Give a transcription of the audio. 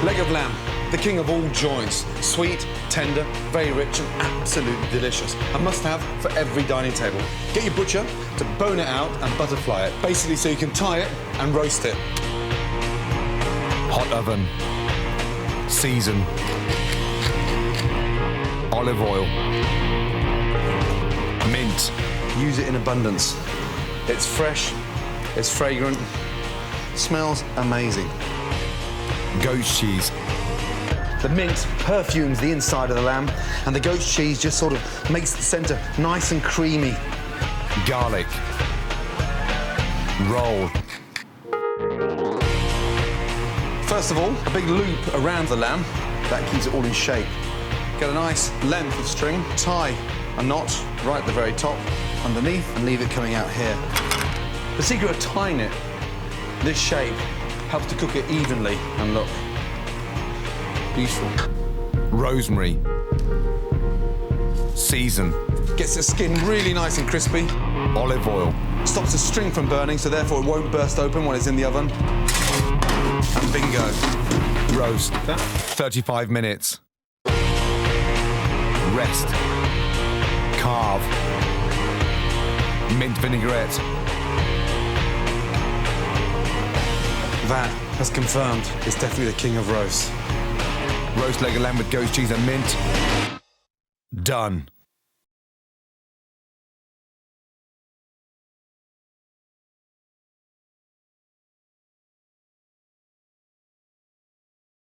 Leg of lamb, the king of all joints. Sweet, tender, very rich and absolutely delicious. A must-have for every dining table. Get your butcher to bone it out and butterfly it, basically so you can tie it and roast it. Hot oven. Season. Olive oil. Mint. Use it in abundance. It's fresh, it's fragrant, smells amazing. Goat's cheese. The mint perfumes the inside of the lamb, and the goat's cheese just sort of makes the centre nice and creamy. Garlic. Roll. First of all, a big loop around the lamb. That keeps it all in shape. Get a nice length of string, tie a knot right at the very top, underneath, and leave it coming out here. The secret of tying it this shape helps to cook it evenly and look beautiful. Rosemary. Season. Gets the skin really nice and crispy. Olive oil. Stops the string from burning, so therefore it won't burst open when it's in the oven. And bingo. Roast. 35 minutes. Rest. Carve. Mint vinaigrette. That has confirmed it's definitely the king of roast. Roast leg of lamb with goat's cheese and mint. Done.